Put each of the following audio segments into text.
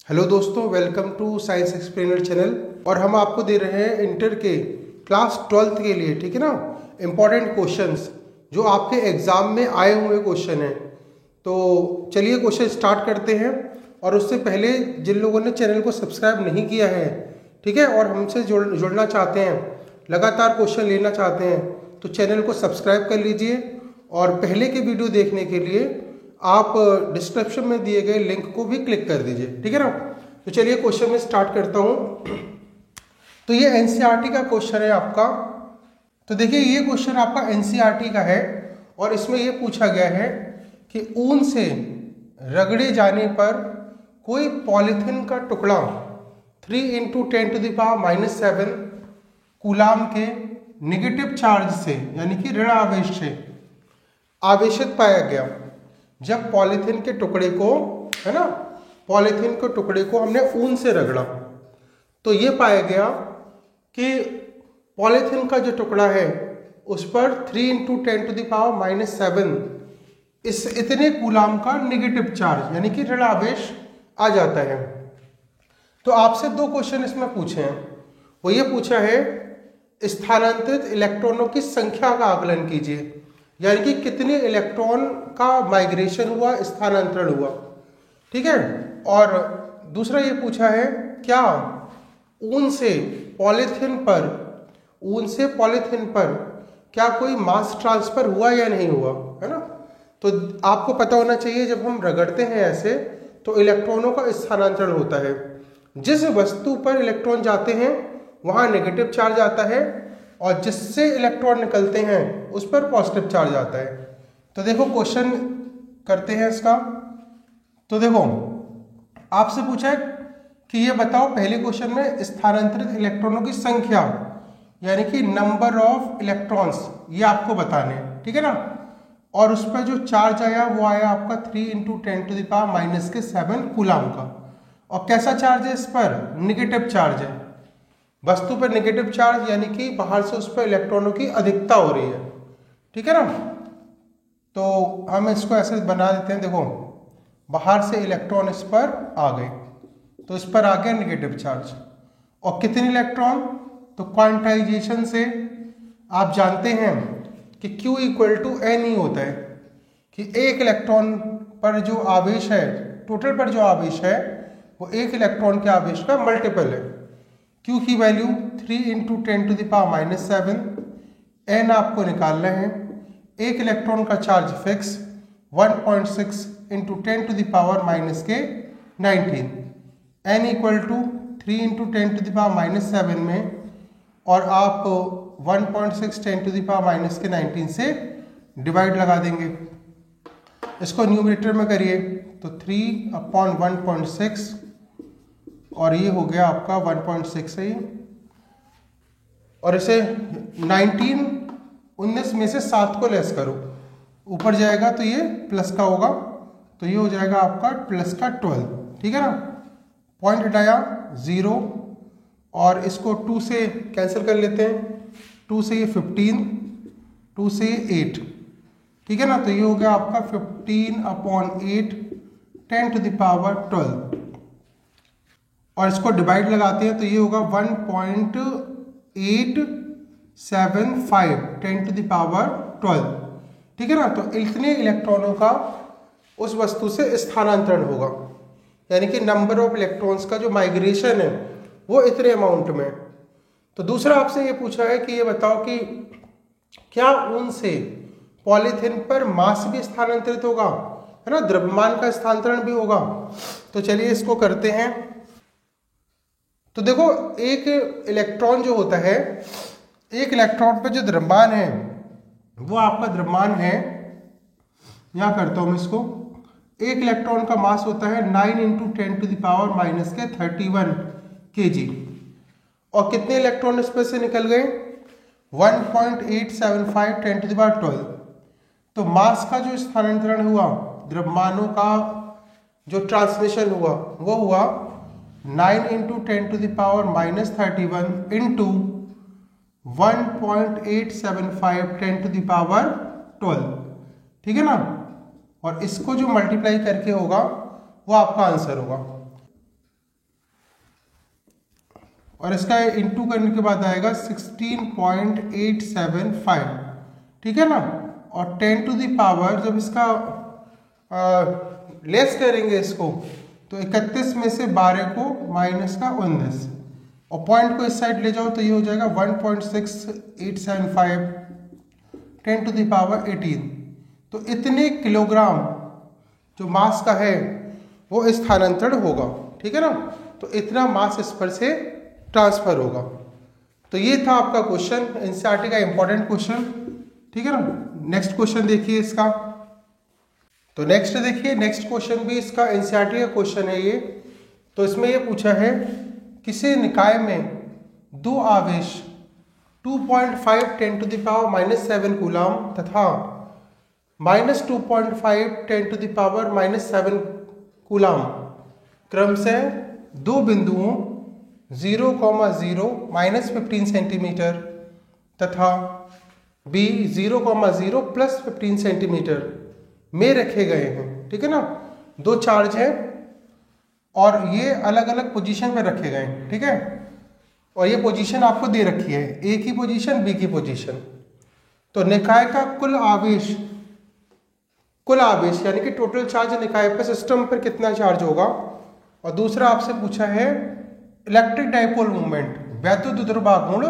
Hello दोस्तों, welcome to science explainer channel. और हम आपको दे रहे हैं इंटर के क्लास 12th के लिए, ठीक है ना, इम्पॉर्टेंट क्वेश्चंस जो आपके एग्जाम में आए हुए क्वेश्चन हैं। तो चलिए क्वेश्चन स्टार्ट करते हैं। और उससे पहले जिन लोगों ने चैनल को सब्सक्राइब नहीं किया है, ठीक है, और हमसे जुड़ना चाहते हैं, लगातार क्वेश्चन लेना चाहते हैं, तो चैनल को सब्सक्राइब कर लीजिए। और पहले के वीडियो देखने के लिए आप डिस्क्रिप्शन में दिए गए लिंक को भी क्लिक कर दीजिए, ठीक है ना। तो चलिए क्वेश्चन में स्टार्ट करता हूं। तो ये एनसीईआरटी का क्वेश्चन है आपका। तो देखिए ये क्वेश्चन आपका एनसीईआरटी का है और इसमें ये पूछा गया है कि ऊन से रगड़े जाने पर कोई पॉलीथीन का टुकड़ा 3 × 10⁻⁻7 कूलाम के नेगेटिव चार्ज से, यानी कि ऋण आवेश से आवेशित पाया गया जब पॉलीथीन के टुकड़े को, है ना, पॉलीथीन के टुकड़े को हमने ऊन से रगड़ा। तो ये पाया गया कि पॉलीथीन का जो टुकड़ा है उस पर 3 × 10⁻⁻7 इस इतने कूलाम का नेगेटिव चार्ज, यानी कि ऋण आवेश आ जाता है। तो आपसे दो क्वेश्चन इसमें पूछे हैं। वो ये पूछा है स्थानांतरित इलेक्ट्रॉनों की संख्या का आकलन कीजिए, यानी कि कितने इलेक्ट्रॉन का माइग्रेशन हुआ, स्थानांतरण हुआ, ठीक है। और दूसरा ये पूछा है क्या ऊन से पॉलीथीन पर क्या कोई मास ट्रांसफर हुआ या नहीं हुआ, है ना। तो आपको पता होना चाहिए जब हम रगड़ते हैं ऐसे तो इलेक्ट्रॉनों का स्थानांतरण होता है। जिस वस्तु पर इलेक्ट्रॉन जाते हैं वहां नेगेटिव चार्ज आता है और जिससे इलेक्ट्रॉन निकलते हैं उस पर पॉजिटिव चार्ज आता है। तो देखो क्वेश्चन करते हैं इसका। तो देखो आपसे पूछा है कि ये बताओ, पहले क्वेश्चन में स्थानांतरित इलेक्ट्रॉनों की संख्या, यानी कि नंबर ऑफ इलेक्ट्रॉन्स, ये आपको बताने हैं, ठीक है ना। और उस पर जो चार्ज आया वो आया आपका 3 × 10⁻⁻7 कूलाम का। और कैसा चार्ज है इस पर? निगेटिव चार्ज है। वस्तु पर नेगेटिव चार्ज, यानी कि बाहर से उस पर इलेक्ट्रॉनों की अधिकता हो रही है, ठीक है ना। तो हम इसको ऐसे बना देते हैं। देखो बाहर से इलेक्ट्रॉन इस पर आ गए तो इस पर आ गया नेगेटिव चार्ज। और कितने इलेक्ट्रॉन? तो क्वांटाइजेशन से आप जानते हैं कि Q = N होता है, कि एक इलेक्ट्रॉन पर जो आवेश है, टोटल पर जो आवेश है वो एक इलेक्ट्रॉन के आवेश का मल्टीपल है। Q की वैल्यू 3 × 10⁻⁻7, N आपको निकालना है। एक इलेक्ट्रॉन का चार्ज फिक्स 1.6 × 10⁻⁻19, N = 3 × 10⁻⁻7 में, और आप 1.6 × 10⁻⁻19 से डिवाइड लगा देंगे। इसको न्यूमरेटर में करिए तो 3/1.6 और ये हो गया आपका 1.6 है। और इसे 19 में से 7 को लेस करो, ऊपर जाएगा तो ये प्लस का होगा, तो ये हो जाएगा आपका प्लस का 12, ठीक है ना। पॉइंट हटाया 0 और इसको 2 से कैंसिल कर लेते हैं। 2 से ये 15, 2 से 8, ठीक है ना। तो ये हो गया आपका 15/8 10⁻12। और इसको डिवाइड लगाते हैं तो ये होगा 1.875 10⁻12, ठीक है ना। तो इतने इलेक्ट्रॉनों का उस वस्तु से स्थानांतरण होगा, यानी कि नंबर ऑफ इलेक्ट्रॉन्स का जो माइग्रेशन है वो इतने अमाउंट में। तो दूसरा आपसे ये पूछा है कि ये बताओ कि क्या ऊन से पॉलीथीन पर मास भी स्थानांतरित होगा, है ना, द्रव्यमान का स्थानांतरण भी होगा। तो चलिए इसको करते हैं। तो देखो एक इलेक्ट्रॉन जो होता है, एक इलेक्ट्रॉन पर जो द्रव्यमान है वो आपका द्रव्यमान है, यहां करता हूं मैं इसको। एक इलेक्ट्रॉन का मास होता है 9 × 10⁻⁻31 kg। और कितने इलेक्ट्रॉन इस पर से निकल गए? 1.875 10⁻12। तो मास का जो स्थानांतरण हुआ, द्रव्यमानों का जो ट्रांसमिशन हुआ वो हुआ 9 × 10⁻31 × 1.875 10⁻12, ठीक है ना। और इसको जो मल्टीप्लाई करके होगा वो आपका आंसर होगा। और इसका इंटू करने के बाद आएगा 16.875, ठीक है ना। और 10 टू द पावर जब इसका लेस करेंगे इसको तो 31 में से 12 को माइनस का 19 और पॉइंट को इस साइड ले जाओ तो ये हो जाएगा 1.6875 10 टू द पावर 18। तो इतने किलोग्राम जो मास का है वो स्थानांतरण होगा, ठीक है ना। तो इतना मास इस पर से ट्रांसफर होगा। तो ये था आपका क्वेश्चन, एनसीईआरटी का इंपॉर्टेंट क्वेश्चन, ठीक है ना। नेक्स्ट क्वेश्चन देखिए इसका। तो नेक्स्ट देखिए, नेक्स्ट क्वेश्चन भी इसका एनसीईआरटी का क्वेश्चन है ये। तो इसमें ये पूछा है किसी निकाय में दो आवेश 2.5 10 टू द पावर -7 कूलम तथा -2.5 10 टू द पावर -7 कूलम क्रमशः दो बिंदुओं 0,0 -15 सेंटीमीटर तथा B 0,0 +15 सेंटीमीटर में रखे गए हैं, ठीक है ना। दो चार्ज हैं और ये अलग अलग पोजीशन पे रखे गए हैं, ठीक है। और ये पोजीशन आपको दे रखी है, A की पोजीशन, B की पोजीशन। तो निकाय का कुल आवेश यानी कि टोटल चार्ज निकाय पर सिस्टम पर कितना चार्ज होगा। और दूसरा आपसे पूछा है इलेक्ट्रिक डाइपोल मूवमेंट, वैद्युत द्रव्यघूर्ण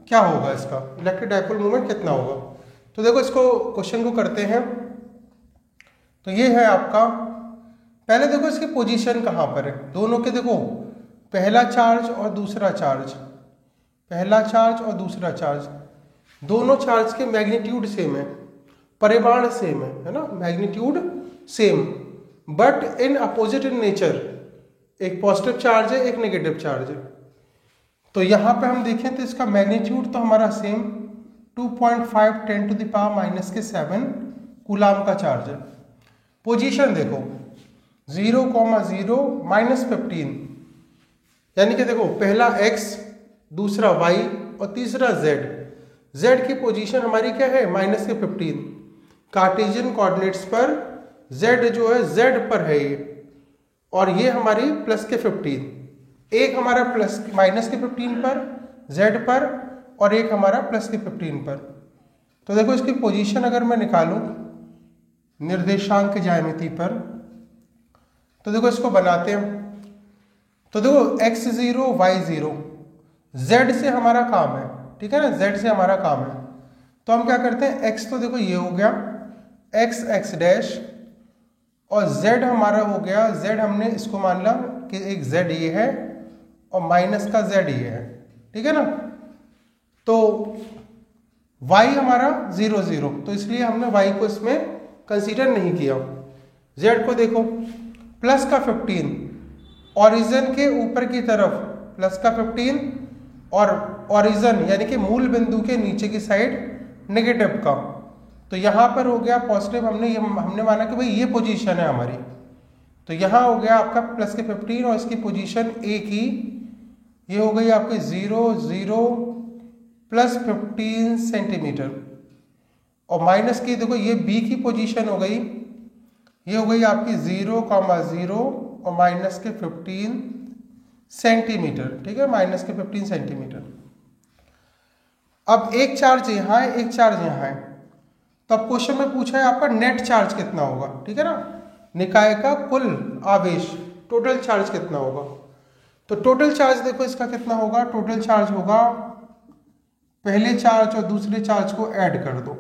क्या होगा इसका, इलेक्ट्रिक डाइपोल मूवमेंट कितना होगा। तो देखो इसको क्वेश्चन को करते हैं। तो ये है आपका, पहले देखो इसकी पोजीशन कहाँ पर है दोनों के। देखो पहला चार्ज और दूसरा चार्ज, पहला चार्ज और दूसरा चार्ज, दोनों चार्ज के मैग्नीट्यूड सेम है, परिमाण सेम है ना, magnitude same, but in opposite in nature. एक पॉजिटिव चार्ज है, एक नेगेटिव चार्ज है। तो यहाँ पे हम देखें तो इसका मैग्नीट्यूड तो हमारा same 2.5 10 to the power -7 coulomb का चार्ज है। पोजीशन देखो 0,0 -15, यानी कि देखो पहला x, दूसरा y और तीसरा z। z की पोजीशन हमारी क्या है, -15। कार्टेशियन कोऑर्डिनेट्स पर z जो है z पर है ये, और ये हमारी +15। एक हमारा -15 पर z पर और एक हमारा +15 पर। तो देखो इसकी पोजीशन अगर मैं निकालूं निर्देशांक ज्यामिति पर, तो देखो इसको बनाते हैं। तो देखो x0 y0, z से हमारा काम है, ठीक है ना, z से हमारा काम है। तो हम क्या करते हैं, x तो देखो ये हो गया x डैश, और z हमारा हो गया, z हमने इसको मान ला कि एक z ये है और माइनस का z ये है, ठीक है ना। तो y हमारा 0 0, तो इसलिए हमने y को इसमें कंसीडर नहीं किया। z को देखो प्लस का 15, ओरिजिन के ऊपर की तरफ प्लस का 15 और ओरिजिन यानी कि मूल बिंदु के नीचे की साइड नेगेटिव का। तो यहाँ पर हो गया पॉजिटिव, हमने माना कि भाई ये पोजीशन है हमारी। तो यहाँ हो गया आपका प्लस के 15 और इसकी पोजीशन A की ये हो गई आपकी 0 0 +15 सेंटीमीटर, और माइनस की देखो ये B की पोजीशन हो गई, ये हो गई आपकी 0,0 और -15 सेंटीमीटर, ठीक है, -15 सेंटीमीटर। अब एक चार्ज यहाँ है, एक चार्ज यहाँ है। तो अब क्वेश्चन में पूछा है आपका नेट चार्ज कितना होगा, ठीक है ना, निकाय का कुल आवेश, टोटल चार्ज कितना होगा। तो टोटल चार्ज देखो इसका कितना होगा, टोटल चार्ज होगा, पहले चार्ज और दूसरे चार्ज को ऐड कर दो।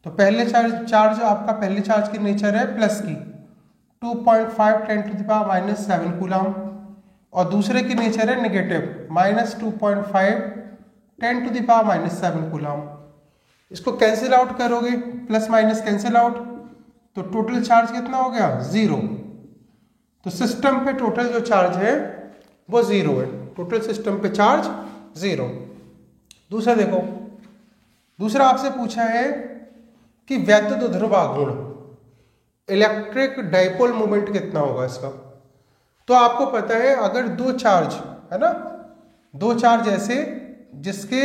तो पहले चार्ज आपका, पहले चार्ज की नेचर है प्लस की 2.5 10 टू द पावर -7 कूलम, और दूसरे की नेचर है negative -2.5 10 to the power -7 coulomb. इसको कैंसिल आउट करोगे, प्लस माइनस कैंसिल आउट, तो टोटल चार्ज कितना हो गया, 0। तो सिस्टम पे टोटल जो चार्ज है वो 0 है, टोटल सिस्टम पे चार्ज 0। दूसरा देखो, दूसरा आपसे पूछा है कि वैद्युत ध्रुवाघूर्ण, इलेक्ट्रिक डाइपोल मोमेंट कितना होगा इसका। तो आपको पता है अगर दो चार्ज है ना, दो चार्ज ऐसे जिसके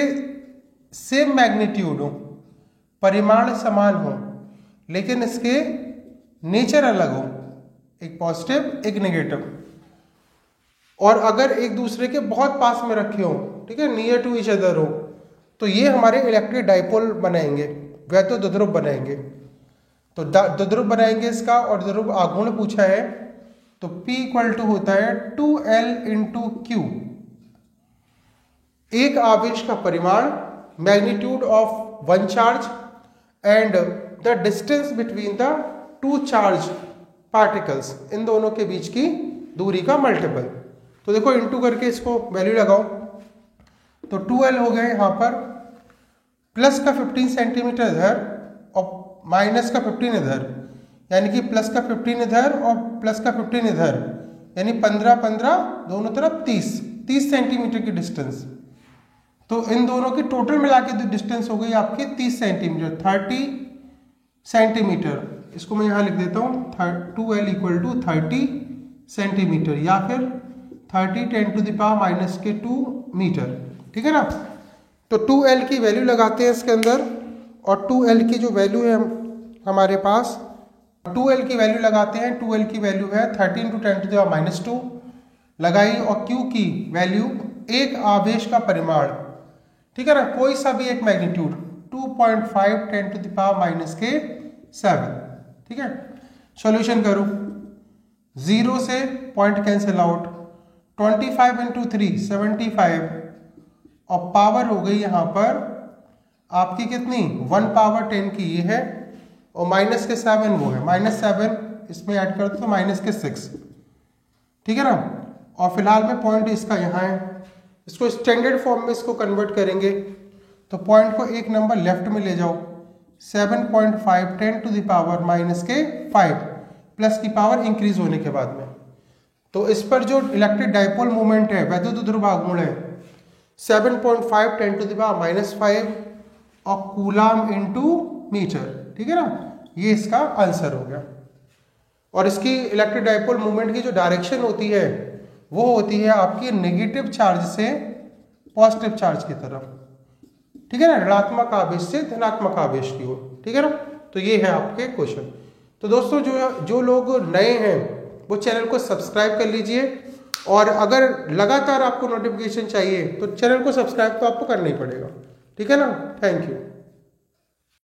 सेम मैग्नीट्यूड हो, परिमाण समान हो, लेकिन इसके नेचर अलग हो, एक पॉजिटिव एक नेगेटिव, और अगर एक दूसरे के बहुत पास में रखे हो, ठीक है, नियर टू ईच अदर हो, तो ये हमारे इलेक्ट्रिक डाइपोल बनाएंगे, वह तो द्विध्रुव बनाएंगे। तो द्विध्रुव बनाएंगे इसका, और द्विध्रुव आघूर्ण पूछा है, तो P इक्वल टू होता है 2L इंटू Q, एक आवेश का परिमाण, magnitude of one charge and the distance between the two charge particles, इन दोनों के बीच की दूरी का मल्टीपल। तो देखो इंटू करके इसको वैल्यू लगाओ, तो 2L हो गए यहाँ पर, प्लस का 15 सेंटीमीटर इधर और माइनस का 15 इधर, यानी कि प्लस का 15 इधर और प्लस का 15 इधर, यानी 15-15 दोनों तरफ 30 सेंटीमीटर की डिस्टेंस। तो इन दोनों की टोटल मिला के डिस्टेंस हो गई आपकी 30 सेंटीमीटर, 30 सेंटीमीटर। इसको मैं यहाँ लिख देता हूँ 2L इक्वल टू 30 सेंटीमीटर, या फिर 30 10⁻⁻2 मीटर, ठीक है ना। तो 2L की वैल्यू लगाते हैं इसके अंदर, और 2L की जो वैल्यू है हमारे पास, 2L की वैल्यू लगाते हैं, 2L की वैल्यू है 13 × 10⁻2 लगाई, और Q की वैल्यू एक आवेश का परिमाण, ठीक है ना, कोई सा भी एक मैग्नीट्यूड 2.5 10⁻⁻7, ठीक है। सॉल्यूशन करो, 0 से पॉइंट कैंसिल आउट, 25 × 3 75, और पावर हो गई यहाँ पर आपकी कितनी 1 पावर 10 की ये है, और माइनस के 7 वो है, -7 इसमें ऐड कर दो तो -6, ठीक है ना। और फिलहाल में पॉइंट इसका यहाँ है, इसको स्टैंडर्ड फॉर्म में इसको कन्वर्ट करेंगे, तो पॉइंट को एक नंबर लेफ्ट में ले जाओ, 7.5 10⁻⁻5 प्लस की पावर इंक्रीज होने के बाद में। तो इस पर जो इलेक्ट्रिक डाइपोल मोमेंट है, वैद्युत ध्रुव आघूर्ण है 7.5 10⁻⁵ और कूलाम इंटू मीटर, ठीक है ना। ये इसका आंसर हो गया। और इसकी इलेक्ट्रिक डाइपोल मूवमेंट की जो डायरेक्शन होती है वो होती है आपकी नेगेटिव चार्ज से पॉजिटिव चार्ज की तरफ, ठीक है ना, ऋणात्मक आवेश से धनात्मक आवेश की ओर, ठीक है ना। तो ये है आपके क्वेश्चन। तो दोस्तों जो लोग नए हैं वो चैनल को सब्सक्राइब कर लीजिए, और अगर लगातार आपको नोटिफिकेशन चाहिए तो चैनल को सब्सक्राइब तो आपको करना ही पड़ेगा, ठीक है ना। Thank you.